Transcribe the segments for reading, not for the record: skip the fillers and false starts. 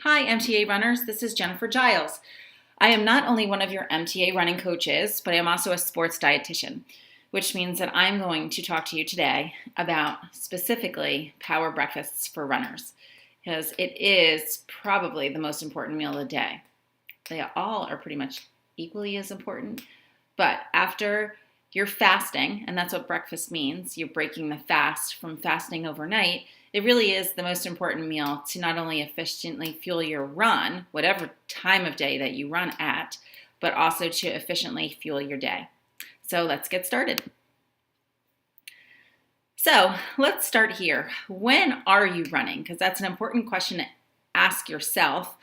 Hi, MTA runners. This is Jennifer Giles. I am not only one of your MTA running coaches, but I am also a sports dietitian, which means that I'm going to talk to you today about specifically power breakfasts for runners, because it is probably the most important meal of the day. They all are pretty much equally as important, but after you're fasting, and that's what breakfast means, you're breaking the fast from fasting overnight. It really is the most important meal to not only efficiently fuel your run, whatever time of day that you run at, but also to efficiently fuel your day. So let's get started. So let's start here. When are you running? Because that's an important question to ask yourself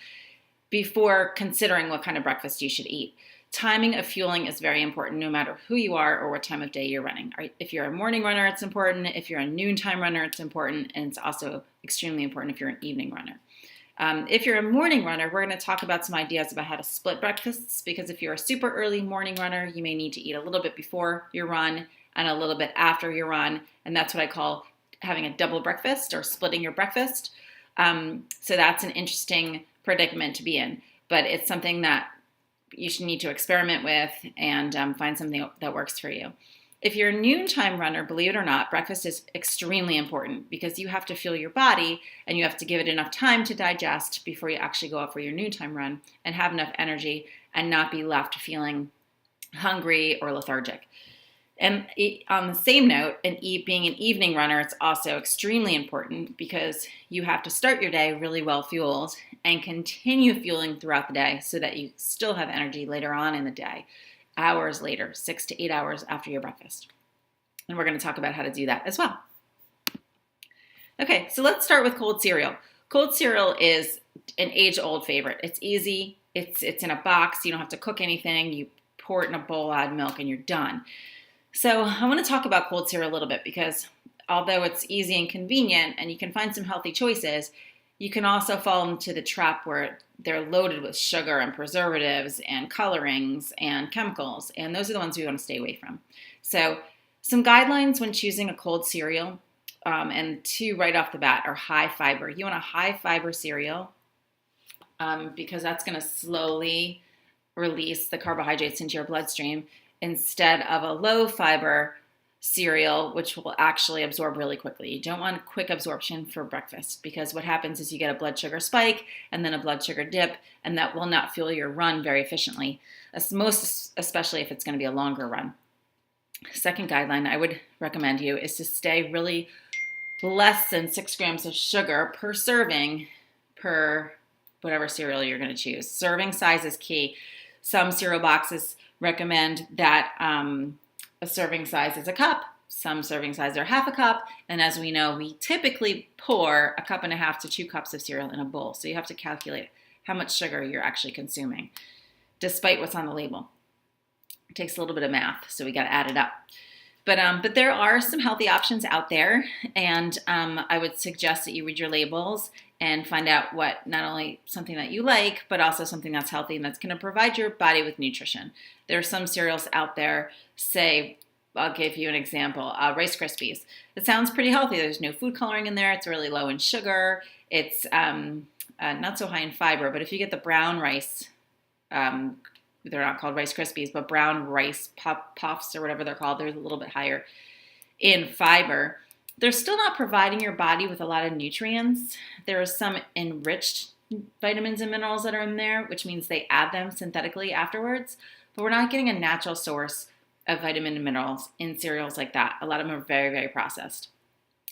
before considering what kind of breakfast you should eat. Timing of fueling is very important no matter who you are or what time of day you're running. If you're a morning runner, it's important. If you're a noontime runner, it's important. And it's also extremely important if you're an evening runner. If you're a morning runner, we're going to talk about some ideas about how to split breakfasts, because if you're a super early morning runner, you may need to eat a little bit before your run and a little bit after your run. And that's what I call having a double breakfast or splitting your breakfast. So that's an interesting predicament to be in, but it's something that you should need to experiment with and find something that works for you. If you're a noontime runner, believe it or not, breakfast is extremely important because you have to fuel your body and you have to give it enough time to digest before you actually go out for your noontime run and have enough energy and not be left feeling hungry or lethargic. And on the same note, being an evening runner, it's also extremely important because you have to start your day really well fueled and continue fueling throughout the day so that you still have energy later on in the day, hours later, 6 to 8 hours after your breakfast. And we're going to talk about how to do that as well. Okay, so let's start with cold cereal. Cold cereal is an age-old favorite. It's easy. It's in a box. You don't have to cook anything. You pour it in a bowl, add milk, and you're done. So I want to talk about cold cereal a little bit because although it's easy and convenient and you can find some healthy choices, you can also fall into the trap where they're loaded with sugar and preservatives and colorings and chemicals, and those are the ones we want to stay away from. So some guidelines when choosing a cold cereal, and two right off the bat are high fiber. You want a high fiber cereal because that's going to slowly release the carbohydrates into your bloodstream, instead of a low fiber cereal, which will actually absorb really quickly. You don't want quick absorption for breakfast because what happens is you get a blood sugar spike and then a blood sugar dip, and that will not fuel your run very efficiently, especially if it's going to be a longer run. Second guideline I would recommend you is to stay really less than 6 grams of sugar per serving per whatever cereal you're going to choose. Serving size is key. Some cereal boxes recommend that a serving size is a cup. Some serving size are half a cup. And as we know, we typically pour 1.5 cups to 2 cups of cereal in a bowl. So you have to calculate how much sugar you're actually consuming, despite what's on the label. It takes a little bit of math, so we got to add it up. But there are some healthy options out there, and I would suggest that you read your labels and find out what not only something that you like, but also something that's healthy and that's going to provide your body with nutrition. There are some cereals out there, say, I'll give you an example, Rice Krispies. It sounds pretty healthy. There's no food coloring in there. It's really low in sugar. It's not so high in fiber, but if you get the brown rice, they're not called Rice Krispies, but brown rice puffs or whatever they're called, they're a little bit higher in fiber. They're still not providing your body with a lot of nutrients. There are some enriched vitamins and minerals that are in there, which means they add them synthetically afterwards, but we're not getting a natural source of vitamin and minerals in cereals like that. A lot of them are very, very processed.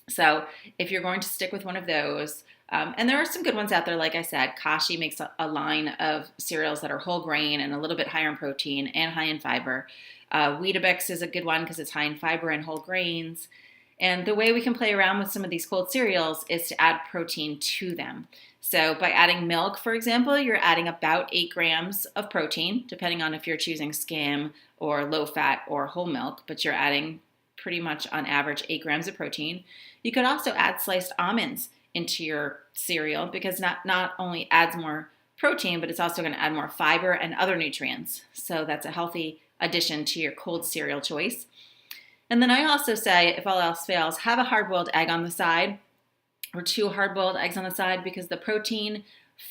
So if you're going to stick with one of those, and there are some good ones out there, like I said, Kashi makes a line of cereals that are whole grain and a little bit higher in protein and high in fiber. Weetabix is a good one because it's high in fiber and whole grains. And the way we can play around with some of these cold cereals is to add protein to them. So by adding milk, for example, you're adding about 8 grams of protein, depending on if you're choosing skim or low fat or whole milk, but you're adding pretty much on average 8 grams of protein. You could also add sliced almonds into your cereal because not only adds more protein, but it's also going to add more fiber and other nutrients. So that's a healthy addition to your cold cereal choice. And then I also say, if all else fails, have a hard-boiled egg on the side or 2 hard-boiled eggs on the side because the protein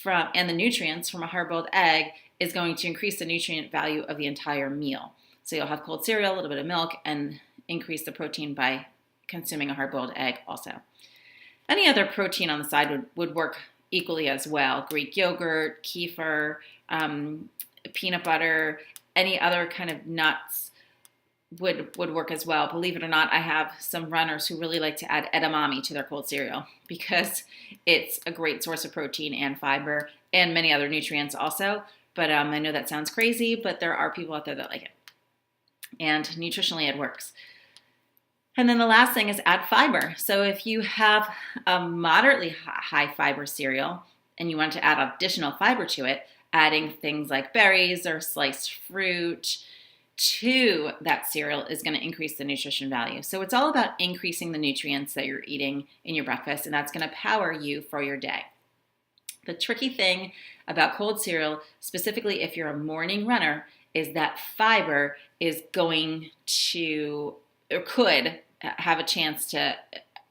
and the nutrients from a hard-boiled egg is going to increase the nutrient value of the entire meal. So you'll have cold cereal, a little bit of milk, and increase the protein by consuming a hard-boiled egg also. Any other protein on the side would work equally as well. Greek yogurt, kefir, peanut butter, any other kind of nuts would work as well. Believe it or not, I have some runners who really like to add edamame to their cold cereal because it's a great source of protein and fiber and many other nutrients also. But I know that sounds crazy, but there are people out there that like it. And nutritionally, it works. And then the last thing is add fiber. So if you have a moderately high fiber cereal and you want to add additional fiber to it, adding things like berries or sliced fruit to that cereal is going to increase the nutrition value. So it's all about increasing the nutrients that you're eating in your breakfast, and that's going to power you for your day. The tricky thing about cold cereal, specifically if you're a morning runner, is that fiber is going to, or could have a chance to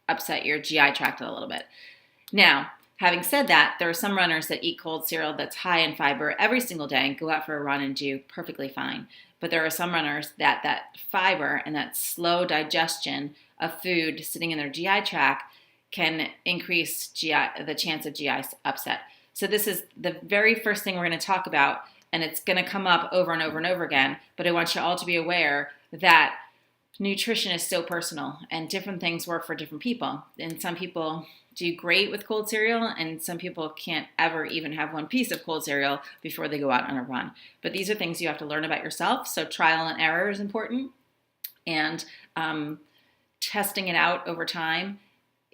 upset your GI tract a little bit. Now, having said that, there are some runners that eat cold cereal that's high in fiber every single day and go out for a run and do perfectly fine. But there are some runners that fiber and that slow digestion of food sitting in their GI tract can increase the chance of GI upset. So this is the very first thing we're going to talk about, and it's going to come up over and over and over again, but I want you all to be aware that nutrition is so personal and different things work for different people. And some people do great with cold cereal, and some people can't ever even have one piece of cold cereal before they go out on a run. But these are things you have to learn about yourself, so trial and error is important, and testing it out over time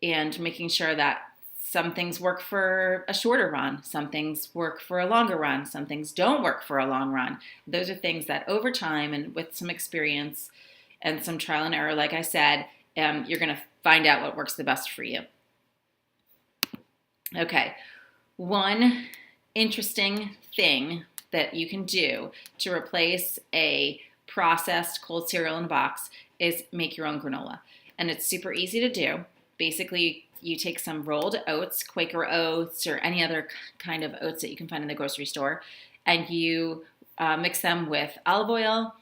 and making sure that some things work for a shorter run, some things work for a longer run, some things don't work for a long run. Those are things that over time and with some experience and some trial and error, like I said, you're going to find out what works the best for you. Okay, one interesting thing that you can do to replace a processed cold cereal in a box is make your own granola. And it's super easy to do. Basically, you take some rolled oats, Quaker oats, or any other kind of oats that you can find in the grocery store, and you mix them with olive oil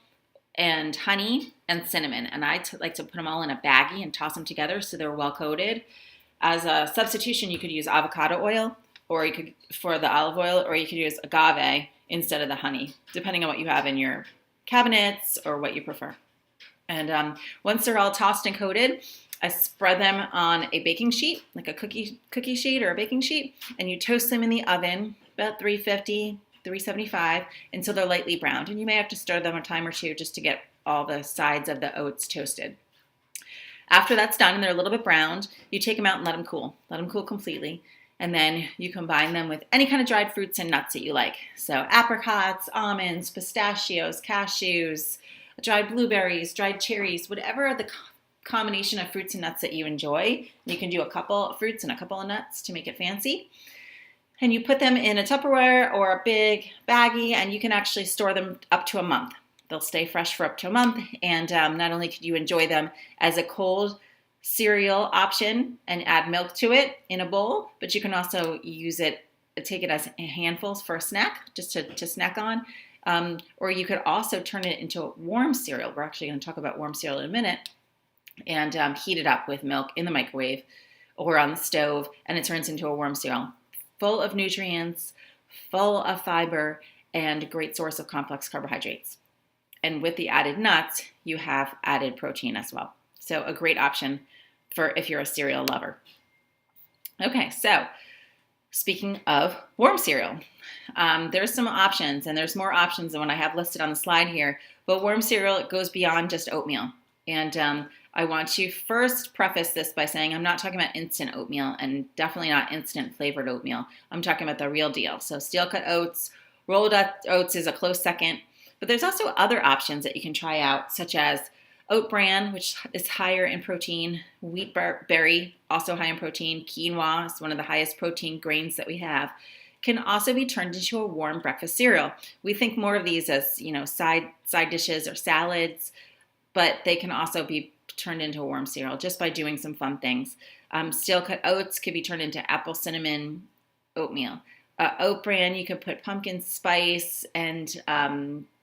and honey and cinnamon. And I like to put them all in a baggie and toss them together so they're well coated. As a substitution, you could use avocado oil, or you could for the olive oil, or you could use agave instead of the honey, depending on what you have in your cabinets or what you prefer. And once they're all tossed and coated, I spread them on a baking sheet, like a cookie sheet or a baking sheet, and you toast them in the oven, about 350, 375, until they're lightly browned. And you may have to stir them a time or two just to get all the sides of the oats toasted. After that's done and they're a little bit browned, you take them out and let them cool. Let them cool completely. And then you combine them with any kind of dried fruits and nuts that you like. So apricots, almonds, pistachios, cashews, dried blueberries, dried cherries, whatever the combination of fruits and nuts that you enjoy. You can do a couple of fruits and a couple of nuts to make it fancy. And you put them in a Tupperware or a big baggie, and you can actually store them up to a month. They'll stay fresh for up to a month, and not only could you enjoy them as a cold cereal option and add milk to it in a bowl, but you can also take it as handfuls for a snack, just to snack on. Or you could also turn it into a warm cereal. We're actually going to talk about warm cereal in a minute. And heat it up with milk in the microwave or on the stove, and it turns into a warm cereal. Full of nutrients, full of fiber, and a great source of complex carbohydrates. And with the added nuts, you have added protein as well. So a great option for if you're a cereal lover. Okay, so speaking of warm cereal, there's some options, and there's more options than what I have listed on the slide here. But warm cereal, it goes beyond just oatmeal. And I want to first preface this by saying I'm not talking about instant oatmeal, and definitely not instant flavored oatmeal. I'm talking about the real deal. So steel cut oats, rolled up oats is a close second. But there's also other options that you can try out, such as oat bran, which is higher in protein, wheat berry, also high in protein, quinoa is one of the highest protein grains that we have, can also be turned into a warm breakfast cereal. We think more of these as, side dishes or salads, but they can also be turned into a warm cereal just by doing some fun things. Steel cut oats could be turned into apple cinnamon oatmeal. oat bran, you could put pumpkin spice and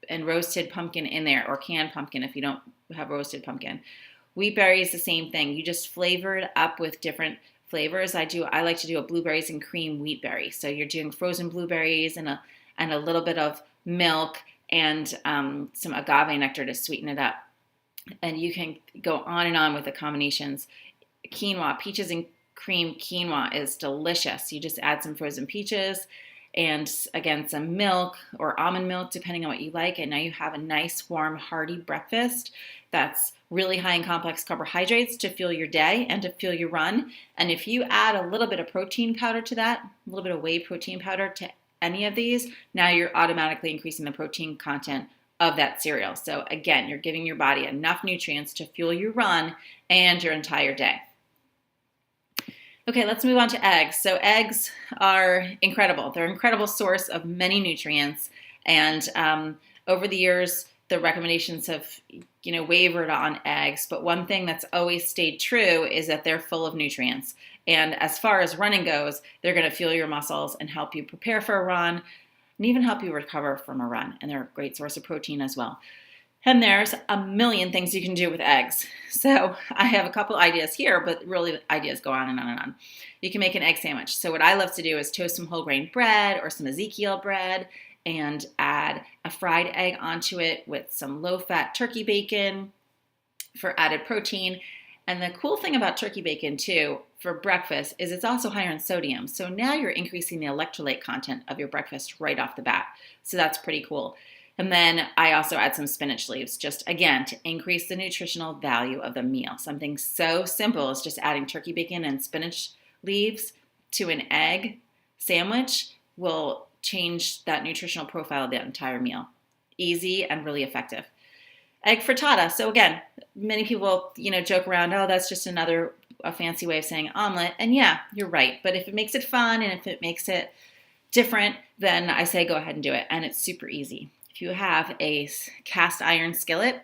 roasted pumpkin in there, or canned pumpkin if you don't have roasted pumpkin. Wheat berries, the same thing. You just flavor it up with different flavors. I like to do a blueberries and cream wheat berry. So you're doing frozen blueberries and a little bit of milk and some agave nectar to sweeten it up. And you can go on and on with the combinations. Quinoa, peaches and cream quinoa is delicious. You just add some frozen peaches and, again, some milk or almond milk, depending on what you like. And now you have a nice, warm, hearty breakfast that's really high in complex carbohydrates to fuel your day and to fuel your run. And if you add a little bit of protein powder to that, a little bit of whey protein powder to any of these, now you're automatically increasing the protein content of that cereal. So again, you're giving your body enough nutrients to fuel your run and your entire day. Okay, let's move on to eggs. So eggs are incredible. They're an incredible source of many nutrients. And over the years, the recommendations have, wavered on eggs. But one thing that's always stayed true is that they're full of nutrients. And as far as running goes, they're going to fuel your muscles and help you prepare for a run and even help you recover from a run. And they're a great source of protein as well. And there's a million things you can do with eggs. So I have a couple ideas here, but really the ideas go on and on and on. You can make an egg sandwich. So what I love to do is toast some whole grain bread or some Ezekiel bread and add a fried egg onto it with some low-fat turkey bacon for added protein. And the cool thing about turkey bacon, too, for breakfast is it's also higher in sodium. So now you're increasing the electrolyte content of your breakfast right off the bat. So that's pretty cool. And then I also add some spinach leaves, just again, to increase the nutritional value of the meal. Something so simple as just adding turkey bacon and spinach leaves to an egg sandwich will change that nutritional profile of the entire meal. Easy and really effective. Egg frittata. So again, many people, joke around, oh, that's just a fancy way of saying omelet. And yeah, you're right. But if it makes it fun and if it makes it different, then I say go ahead and do it. And it's super easy. If you have a cast iron skillet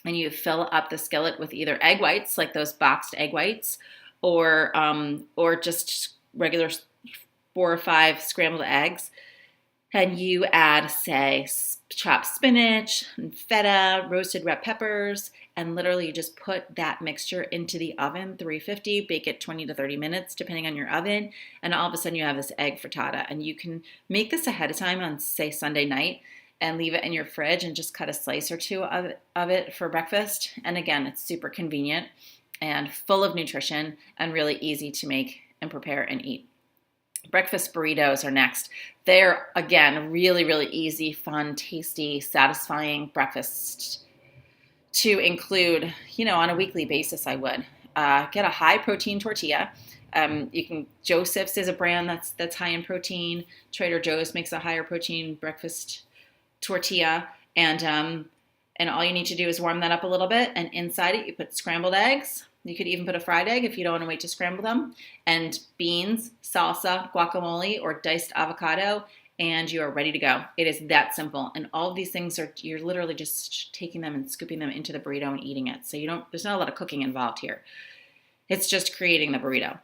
and you fill up the skillet with either egg whites, like those boxed egg whites, or just regular 4 or 5 scrambled eggs, and you add, say, chopped spinach, and feta, roasted red peppers, and literally you just put that mixture into the oven, 350, bake it 20 to 30 minutes, depending on your oven, and all of a sudden you have this egg frittata. And you can make this ahead of time on, say, Sunday night, and leave it in your fridge and just cut a slice or two of it for breakfast. And again, it's super convenient and full of nutrition and really easy to make and prepare and eat. Breakfast burritos are next. They're, again, really, really easy, fun, tasty, satisfying breakfast to include, on a weekly basis. I would get a high protein tortilla. Joseph's is a brand that's high in protein. Trader Joe's makes a higher protein breakfast tortilla, and all you need to do is warm that up a little bit, and inside it you put scrambled eggs. You could even put a fried egg if you don't want to wait to scramble them, and beans, salsa, guacamole, or diced avocado, and you are ready to go. It is that simple, and all of these things you're literally just taking them and scooping them into the burrito and eating it. So there's not a lot of cooking involved here. It's just creating the burrito.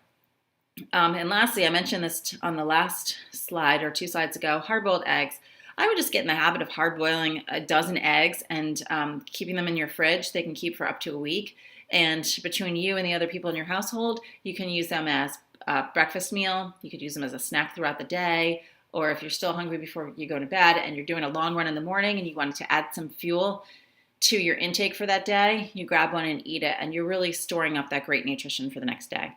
And lastly, I mentioned this on the last slide or 2 slides ago, hard-boiled eggs. I would just get in the habit of hard boiling a dozen eggs and keeping them in your fridge. They can keep for up to a week. And between you and the other people in your household, you can use them as a breakfast meal. You could use them as a snack throughout the day. Or if you're still hungry before you go to bed and you're doing a long run in the morning and you wanted to add some fuel to your intake for that day, you grab one and eat it. And you're really storing up that great nutrition for the next day.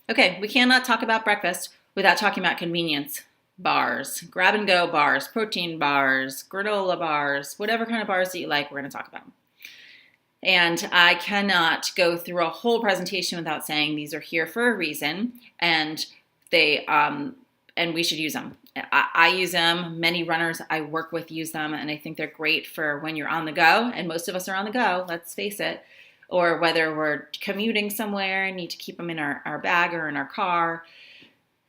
Okay, we cannot talk about breakfast without talking about convenience. Bars, grab and go bars, protein bars, granola bars, whatever kind of bars that you like, we're going to talk about. And I cannot go through a whole presentation without saying these are here for a reason, and and we should use them. I use them. Many runners I work with use them, and I think they're great for when you're on the go, and most of us are on the go, let's face it, or whether we're commuting somewhere and need to keep them in our bag or in our car.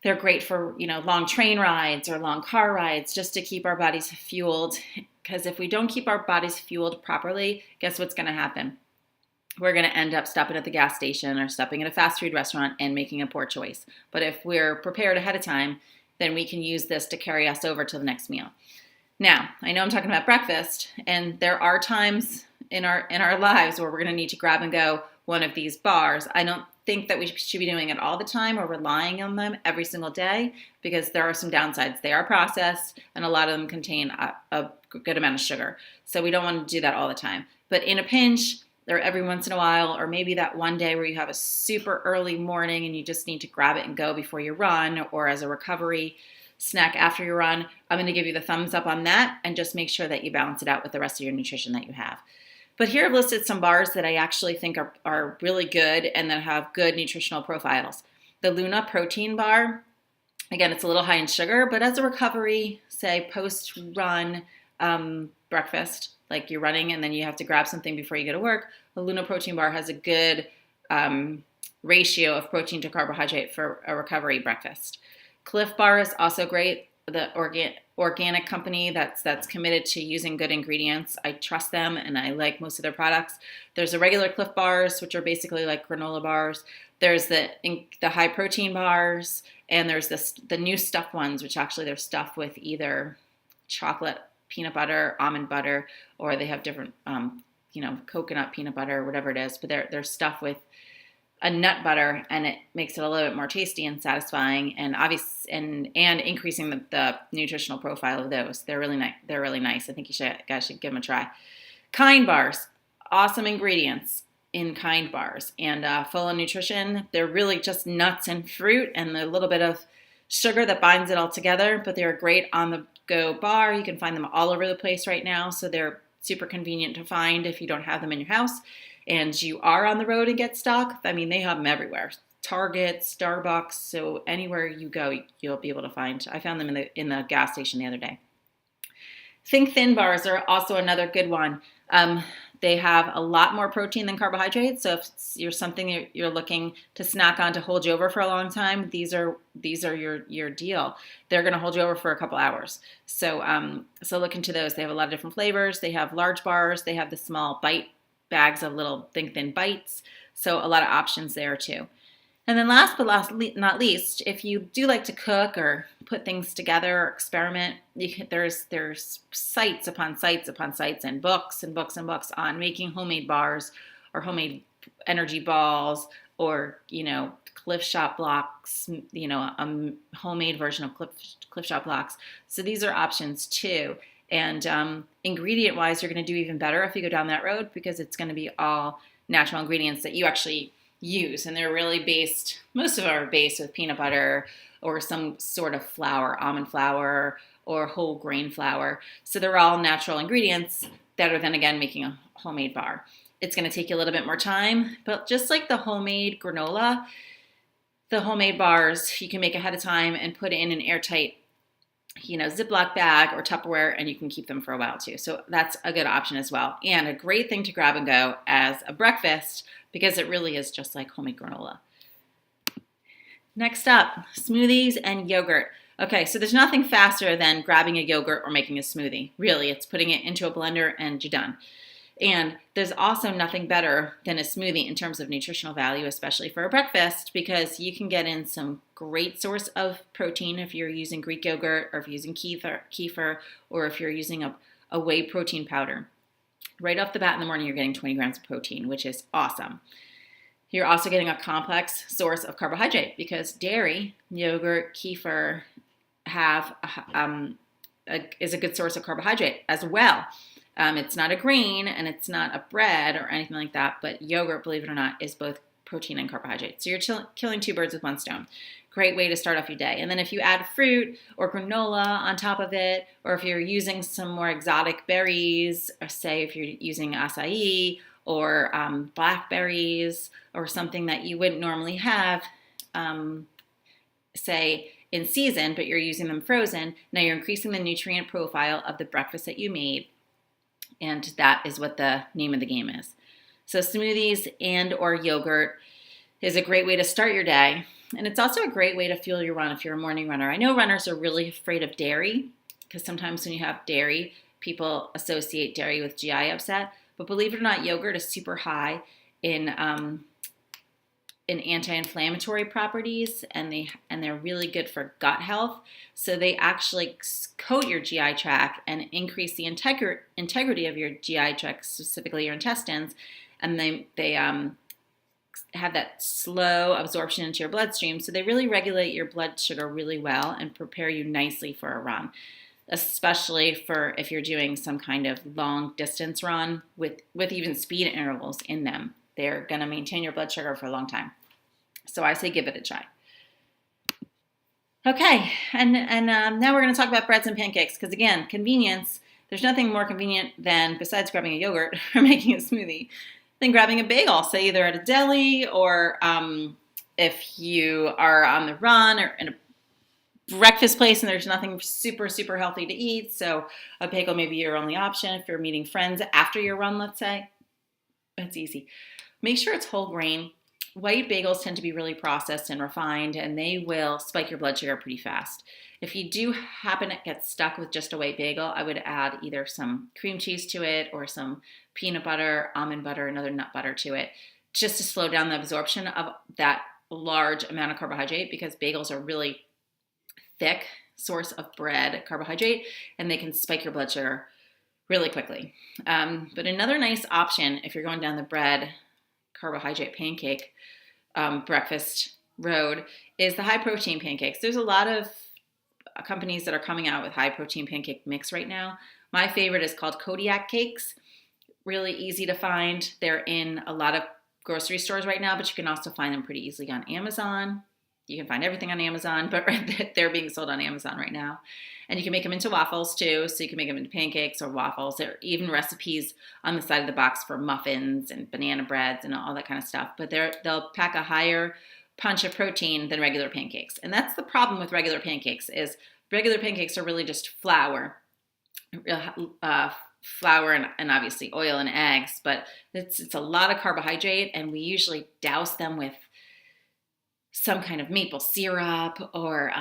They're great for, long train rides or long car rides, just to keep our bodies fueled. Because if we don't keep our bodies fueled properly, guess what's going to happen? we're going to end up stopping at the gas station or stopping at a fast food restaurant and making a poor choice. But if we're prepared ahead of time, then we can use this to carry us over to the next meal. Now, I know I'm talking about breakfast, and there are times in our lives where we're going to need to grab and go one of these bars. I don't think that we should be doing it all the time or relying on them every single day, because there are some downsides. They are processed, and a lot of them contain a good amount of sugar. So we don't want to do that all the time. But in a pinch, or every once in a while, or maybe that one day where you have a super early morning and you just need to grab it and go before you run, or as a recovery snack after you run, I'm going to give you the thumbs up on that, and just make sure that you balance it out with the rest of your nutrition that you have. But here I've listed some bars that I actually think are really good and that have good nutritional profiles. The Luna protein bar, again, it's a little high in sugar, but as a recovery, say post-run breakfast, like you're running and then you have to grab something before you go to work, the Luna protein bar has a good ratio of protein to carbohydrate for a recovery breakfast. Cliff Bar is also great. The organic company that's committed to using good ingredients. I trust them and I like most of their products. There's the regular Cliff Bars, which are basically like granola bars. There's the high protein bars, and there's the new stuffed ones, which actually they're stuffed with either chocolate, peanut butter, almond butter, or they have different, coconut peanut butter, whatever it is. But they're stuffed with a nut butter, and it makes it a little bit more tasty and satisfying, and obvious and increasing the nutritional profile of those. They're really nice. They're really nice. I think guys should give them a try. Kind bars, awesome ingredients in Kind bars, and full of nutrition. They're really just nuts and fruit and a little bit of sugar that binds it all together. But they're a great on the go bar. You can find them all over the place right now, so they're super convenient to find if you don't have them in your house and you are on the road and get stuck. I mean, they have them everywhere. Target, Starbucks, so anywhere you go, you'll be able to find. I found them in the gas station the other day. Think Thin bars are also another good one. They have a lot more protein than carbohydrates, so if you're something you're looking to snack on to hold you over for a long time, these are your deal. They're going to hold you over for a couple hours. So look into those. They have a lot of different flavors. They have large bars. They have the small bite bags of little Think Thin bites. So a lot of options there too. And then last but not least, if you do like to cook or put things together or experiment, there's sites upon sites upon sites and books and books and books on making homemade bars or homemade energy balls or, Cliff Shop blocks, a homemade version of Cliff Shop blocks. So these are options too. And ingredient-wise, you're going to do even better if you go down that road, because it's going to be all natural ingredients that you actually use, and they're really most of them are based with peanut butter or some sort of flour, almond flour or whole grain flour. So they're all natural ingredients that are then again making a homemade bar. It's going to take you a little bit more time, but just like the homemade granola, the homemade bars you can make ahead of time and put in an airtight Ziploc bag or Tupperware, and you can keep them for a while too. So that's a good option as well. And a great thing to grab and go as a breakfast, because it really is just like homemade granola. Next up, smoothies and yogurt. Okay, so there's nothing faster than grabbing a yogurt or making a smoothie. Really, it's putting it into a blender and you're done. And there's also nothing better than a smoothie in terms of nutritional value, especially for a breakfast, because you can get in some great source of protein if you're using Greek yogurt, or if you're using kefir, or if you're using a whey protein powder. Right off the bat in the morning, you're getting 20 grams of protein, which is awesome. You're also getting a complex source of carbohydrate, because dairy, yogurt, kefir is a good source of carbohydrate as well. It's not a grain and it's not a bread or anything like that, but yogurt, believe it or not, is both protein and carbohydrate. So you're killing two birds with one stone. Great way to start off your day. And then if you add fruit or granola on top of it, or if you're using some more exotic berries, or say if you're using acai or blackberries or something that you wouldn't normally have, say in season, but you're using them frozen, now you're increasing the nutrient profile of the breakfast that you made. And that is what the name of the game is. So smoothies and or yogurt is a great way to start your day. And it's also a great way to fuel your run if you're a morning runner. I know runners are really afraid of dairy, because sometimes when you have dairy, people associate dairy with GI upset. But believe it or not, yogurt is super high in anti-inflammatory properties, and they're really good for gut health. So they actually coat your GI tract and increase the integrity of your GI tract, specifically your intestines, and they have that slow absorption into your bloodstream. So they really regulate your blood sugar really well and prepare you nicely for a run, especially for if you're doing some kind of long distance run with even speed intervals in them. They're going to maintain your blood sugar for a long time. So I say give it a try. Okay, and now we're going to talk about breads and pancakes, because again, convenience. There's nothing more convenient than, besides grabbing a yogurt or making a smoothie, than grabbing a bagel, say either at a deli or if you are on the run or in a breakfast place and there's nothing super, super healthy to eat. So a bagel may be your only option if you're meeting friends after your run, let's say. It's easy. Make sure it's whole grain. White bagels tend to be really processed and refined, and they will spike your blood sugar pretty fast. If you do happen to get stuck with just a white bagel, I would add either some cream cheese to it or some peanut butter, almond butter, another nut butter to it, just to slow down the absorption of that large amount of carbohydrate, because bagels are really thick source of bread carbohydrate, and they can spike your blood sugar really quickly. But another nice option if you're going down the bread carbohydrate pancake breakfast road is the high protein pancakes. There's a lot of companies that are coming out with high protein pancake mix right now. My favorite is called Kodiak Cakes. Really easy to find. They're in a lot of grocery stores right now, but you can also find them pretty easily on Amazon. You can find everything on Amazon, but they're being sold on Amazon right now. And you can make them into waffles too. So you can make them into pancakes or waffles. There are even recipes on the side of the box for muffins and banana breads and all that kind of stuff. But they'll pack a higher punch of protein than regular pancakes. And that's the problem with regular pancakes, is regular pancakes are really just flour and obviously oil and eggs. But it's a lot of carbohydrate, and we usually douse them with some kind of maple syrup or,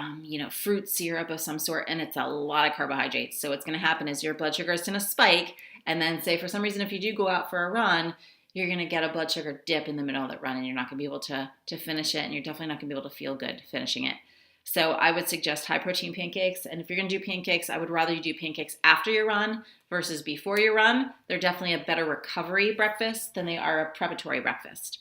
fruit syrup of some sort, and it's a lot of carbohydrates. So what's going to happen is your blood sugar is going to spike, and then say for some reason if you do go out for a run, you're going to get a blood sugar dip in the middle of that run, and you're not going to be able to finish it, and you're definitely not going to be able to feel good finishing it. So I would suggest high protein pancakes, and if you're going to do pancakes, I would rather you do pancakes after your run versus before your run. They're definitely a better recovery breakfast than they are a preparatory breakfast.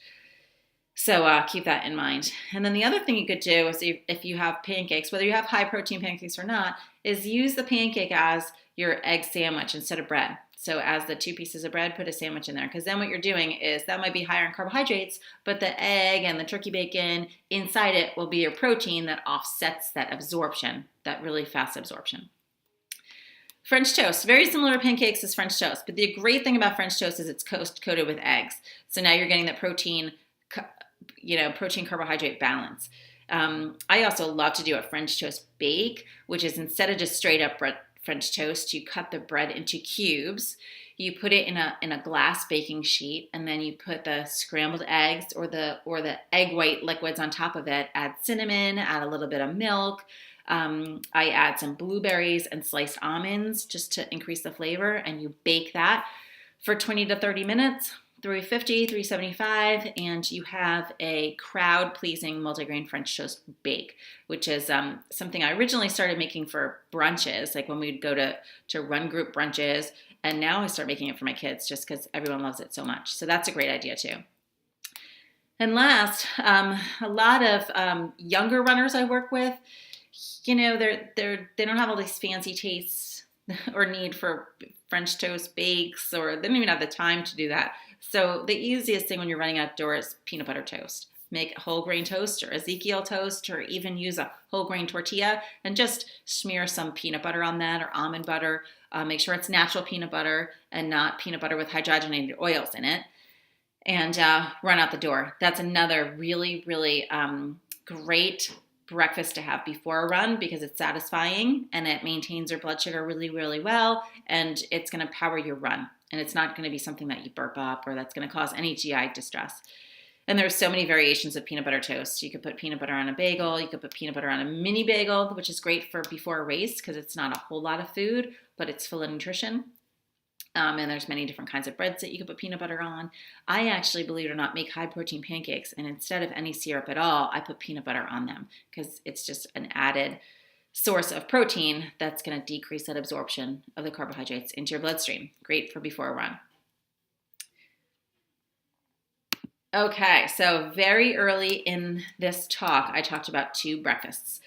So keep that in mind. And then the other thing you could do is if you have pancakes, whether you have high protein pancakes or not, is use the pancake as your egg sandwich instead of bread. So as the 2 pieces of bread, put a sandwich in there, because then what you're doing is that might be higher in carbohydrates, but the egg and the turkey bacon inside it will be your protein that offsets that absorption, that really fast absorption. French toast, very similar to pancakes as French toast, but the great thing about French toast is it's coated with eggs. So now you're getting that protein carbohydrate balance. I also love to do a French toast bake, which is instead of just straight up French toast, you cut the bread into cubes. You put it in a glass baking sheet, and then you put the scrambled eggs or the egg white liquids on top of it. Add cinnamon, add a little bit of milk. I add some blueberries and sliced almonds just to increase the flavor, and you bake that for 20 to 30 minutes. 350, 375, and you have a crowd-pleasing multigrain French toast bake, which is something I originally started making for brunches, like when we'd go to run group brunches, and now I start making it for my kids just because everyone loves it so much. So that's a great idea too. And last, a lot of younger runners I work with, they don't have all these fancy tastes or need for French toast bakes, or they don't even have the time to do that. So the easiest thing when you're running outdoors is peanut butter toast. Make a whole grain toast or Ezekiel toast, or even use a whole grain tortilla and just smear some peanut butter on that, or almond butter. Make sure it's natural peanut butter and not peanut butter with hydrogenated oils in it, and run out the door. That's another really, really great breakfast to have before a run, because it's satisfying and it maintains your blood sugar really, really well, and it's going to power your run. And it's not going to be something that you burp up or that's going to cause any GI distress. And there's so many variations of peanut butter toast. You could put peanut butter on a bagel. You could put peanut butter on a mini bagel, which is great for before a race because it's not a whole lot of food, but it's full of nutrition. And there's many different kinds of breads that you can put peanut butter on. I actually, believe it or not, make high protein pancakes, and instead of any syrup at all, I put peanut butter on them because it's just an added source of protein that's going to decrease that absorption of the carbohydrates into your bloodstream. Great for before a run. Okay, so very early in this talk, I talked about 2 breakfasts,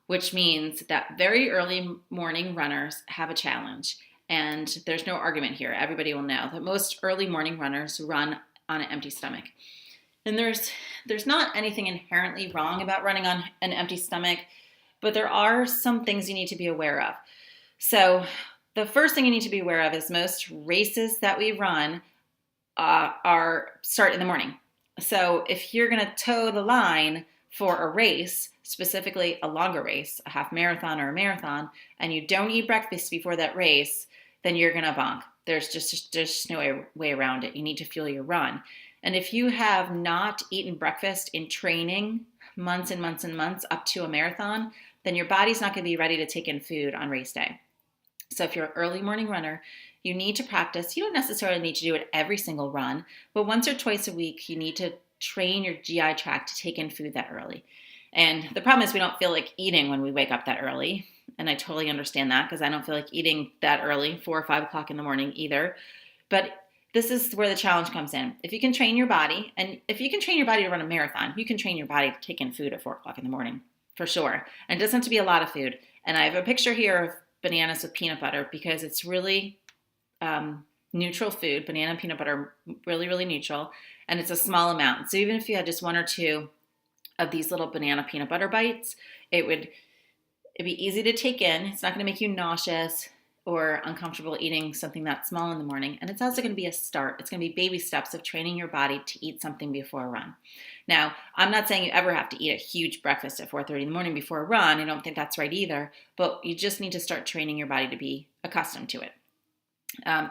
which means that very early morning runners have a challenge. And there's no argument here. Everybody will know that most early morning runners run on an empty stomach. And there's not anything inherently wrong about running on an empty stomach, but there are some things you need to be aware of. So the first thing you need to be aware of is most races that we run start in the morning. So if you're going to toe the line for a race, specifically a longer race, a half marathon or a marathon, and you don't eat breakfast before that race, then you're going to bonk. There's just no way around it. You need to fuel your run. And if you have not eaten breakfast in training months and months and months up to a marathon, then your body's not going to be ready to take in food on race day. So if you're an early morning runner, you need to practice. You don't necessarily need to do it every single run, but once or twice a week, you need to train your GI tract to take in food that early. And the problem is we don't feel like eating when we wake up that early. And I totally understand that because I don't feel like eating that early, 4 or 5 o'clock in the morning either. But this is where the challenge comes in. If you can train your body, and if you can train your body to run a marathon, you can train your body to take in food at 4 o'clock in the morning, for sure. And it doesn't have to be a lot of food. And I have a picture here of bananas with peanut butter because it's really neutral food. Banana and peanut butter, really, really neutral. And it's a small amount. So even if you had just 1 or 2 of these little banana peanut butter bites, it'd be easy to take in. It's not going to make you nauseous or uncomfortable eating something that small in the morning. And it's also going to be a start. It's going to be baby steps of training your body to eat something before a run. Now, I'm not saying you ever have to eat a huge breakfast at 4:30 in the morning before a run. I don't think that's right either. But you just need to start training your body to be accustomed to it.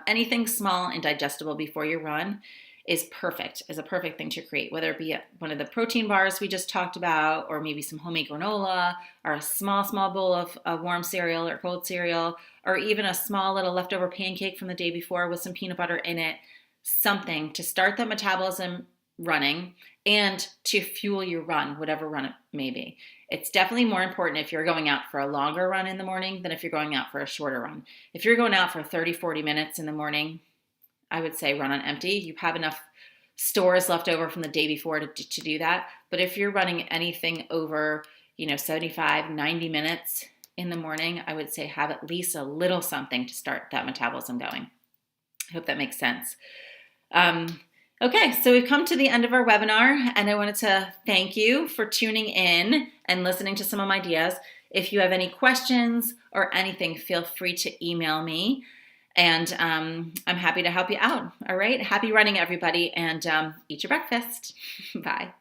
Anything small and digestible before your run is a perfect thing to create, whether it be one of the protein bars we just talked about, or maybe some homemade granola, or a small bowl of warm cereal or cold cereal, or even a small little leftover pancake from the day before with some peanut butter in it, something to start that metabolism running and to fuel your run, whatever run it may be. It's definitely more important if you're going out for a longer run in the morning than if you're going out for a shorter run. If you're going out for 30, 40 minutes in the morning, I would say run on empty. You have enough stores left over from the day before to do that. But if you're running anything over, 75, 90 minutes in the morning, I would say have at least a little something to start that metabolism going. I hope that makes sense. Okay, so we've come to the end of our webinar, and I wanted to thank you for tuning in and listening to some of my ideas. If you have any questions or anything, feel free to email me. And I'm happy to help you out. All right. Happy running, everybody. And eat your breakfast. Bye.